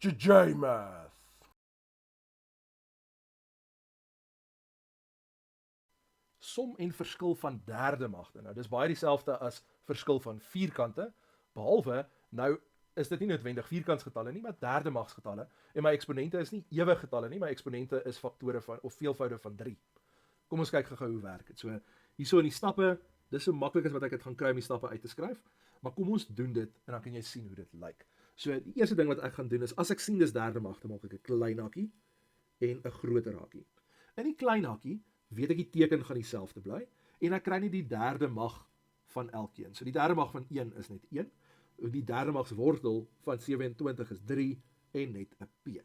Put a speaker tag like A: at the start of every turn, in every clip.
A: JJ-Math. Som en verskil van derde magte. Nou, dis baie dieselfde as verskil van vierkante, behalwe, nou is dit nie noodwendig vierkantsgetalle nie, maar derde magsgetalle, en my eksponente is nie ewige getalle nie, my eksponente is faktore van, of veelvoude van 3. Kom ons kyk gou hoe werk het. So, hierso in die stappe, dis so maklik as wat ek het gaan kry om die stappe uit te skryf, maar kom ons doen dit, en dan kan jy sien hoe dit lyk. So, die eerste ding wat ek gaan doen is, as ek sien dis derde magte, maak ek 'n klein hakkie, en 'n groter hakkie. In die klein hakkie, weet ek die teken gaan dieselfde bly, en ek kry nie die derde mag van elkeen. So die derde mag van 1 is net 1, die derde magswortel van 27 is 3, en net 'n p.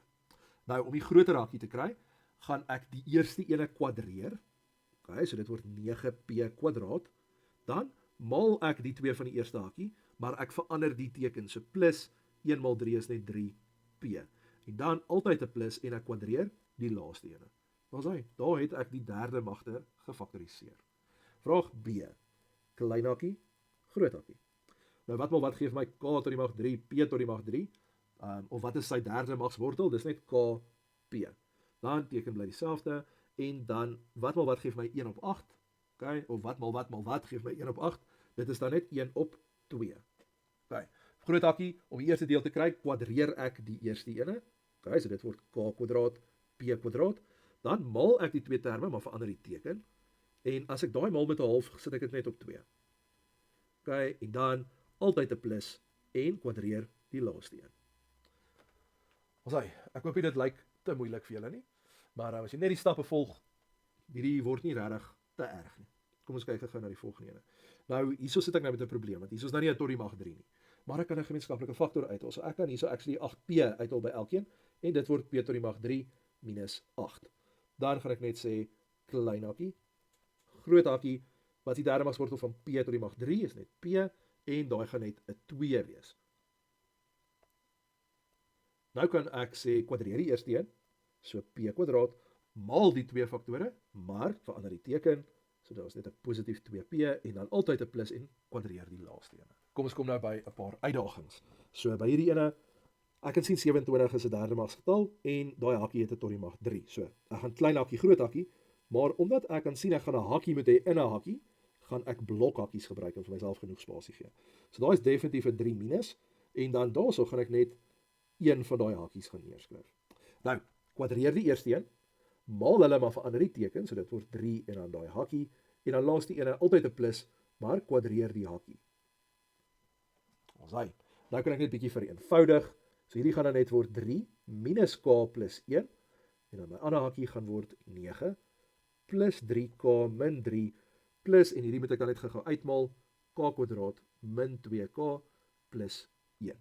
A: Nou, om die groter hakkie te kry, gaan ek die eerste ene kwadreer, okay, so dit word 9p kwadraat, dan maal ek die 2 van die eerste hakkie, maar ek verander die teken, so plus 1 maal 3 is net 3p, en dan altyd 'n plus, en ek kwadreer die laaste ene. Daar het ek die derde magte gefaktoriseer. Vraag B. Klein hakkie, groot hakkie. Nou wat gee vir my k tot die mag 3, p tot die mag 3, of wat is sy derde magswortel? Dis net kp. Dan teken bly dieselfde, en dan wat gee vir my 1 op 8, okay? Of wat gee vir my 1 op 8, dit is dan net 1 op 2. Okay. Groot hakkie, om die eerste deel te kry, kwadreer ek die eerste ene, okay? So dit word k kwadraat, p kwadraat, dan maal ek die twee terme, maar verander die teken, en as ek daai maal met 'n half, sit ek dit net op 2. Okay, en dan altyd 'n plus, en kwadreer die laaste een. Ek hoop dit lyk te moeilik vir julle nie, maar as jy net die stappe volg, hierdie word nie regtig te erg nie. Kom ons kyk gou na die volgende ene. Nou, hierso sit ek nou met 'n probleem, want hierso is nou nie 'n tot die mag 3 nie, maar ek kan 'n gemeenskaplike faktor uithaal, so ek kan hierso actually 8p uithaal by elkeen, en dit word p tot die mag 3 minus 8. Dan gaan ek net sê, klein hakkie, groot hakkie, wat die derde magswortel van p tot die mag 3 is net p, en daai gaan net 'n 2 wees. Nou kan ek sê, kwadreer die eerste een, so p kwadraat, maal die twee faktore, maar verander die teken, so daar is net 'n positief 2p, en dan altyd 'n plus, en kwadreer die laaste ene. Kom ons kom nou by 'n paar uitdagings. So by hierdie ene, ek kan sien 27 is 'n derde magsgetal, en daai hakkie het 'n tot die mag 3. So, ek gaan klein hakkie, groot hakkie, maar omdat ek kan sien ek gaan 'n hakkie moet hê in 'n hakkie, gaan ek blokhakkies gebruik om vir myself genoeg spasie gee. So daai is definitief 'n 3 minus, en dan daarso gaan ek net een van daai hakkies gaan neerskryf. Nou, kwadreer die eerste een, maal hulle maar verander die teken, so dit word 3 en dan daai hakkie, en dan laaste ene altyd 'n plus, maar kwadreer die hakkie. Nou kan ek net bietjie vereenvoudig, so hierdie gaan dan net word 3 minus k plus 1, en dan my ander hakkie gaan word 9 plus 3k min 3 plus, en hierdie moet ek dan net gou uitmaal, k kwadraat min 2k plus 1.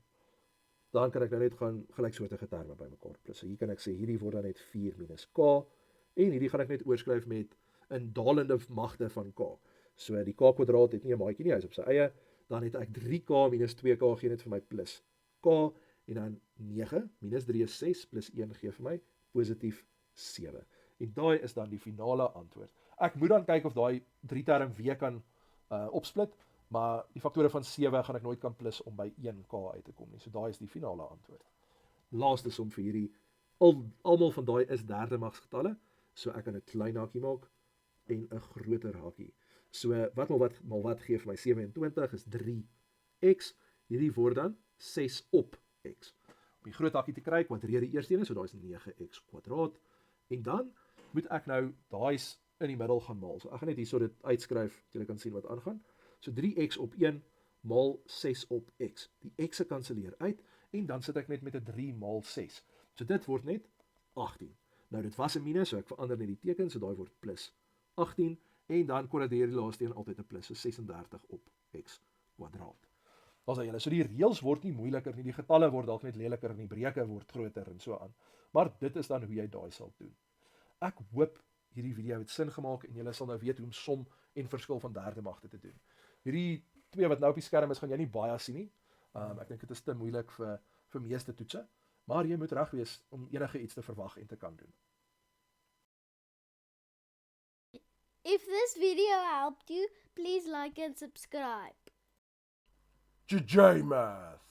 A: Dan kan ek nou net gaan gelyksoortige terme bymekaar plus. So hier kan ek sê, hierdie word dan net 4 minus k, en hierdie gaan ek net oorskryf met 'n dalende magte van k. So die k kwadraat het nie 'n maatjie nie, hy is op sy eie, dan het ek 3k minus 2k gee net vir my plus k, en dan 9 minus 3 is 6, plus 1 gee vir my positief 7. En daai is dan die finale antwoord. Ek moet dan kyk of daai 3 term weer kan opsplit, maar die faktore van 7 gaan ek nooit kan plus om by 1k uit te kom nie. So daai is die finale antwoord. Laaste som vir hierdie, almal van daai is derde magsgetalle, so ek kan 'n klein hakkie maak en 'n groter hakkie. So wat gee vir my 27 is 3x, hierdie word dan 6 op x. Om die groot hakkie te kry, kwadreer die eerste ene, so daai is 9x kwadraat, en dan moet ek nou daai in die middel gaan maal. So ek gaan net hierso dit uitskryf, so julle kan sien wat aangaan. So 3x op 1 maal 6 op x. Die x'e kanselleer uit, en dan sit ek net met 'n 3 maal 6. So dit word net 18. Nou dit was 'n minus, so ek verander net die teken, so daai word plus 18, en dan kwadreer die laaste een altyd 'n plus, so 36 op x kwadraat. Daar's julle. So die reëls word nie moeiliker nie, die getalle word dalk net leliker en die breuke word groter en so aan. Maar dit is dan hoe jy daai sal doen. Ek hoop hierdie video het sin gemaak en julle sal nou weet hoe om som en verskil van derde magte te doen. Hierdie twee wat nou op die skerm is, gaan jy nie baie sien nie. Ek dink dit is te moeilik vir meeste toetse, maar jy moet reg wees om enige iets te verwag en te kan doen.
B: If this video helped you, please like and subscribe.
A: JJ-Math.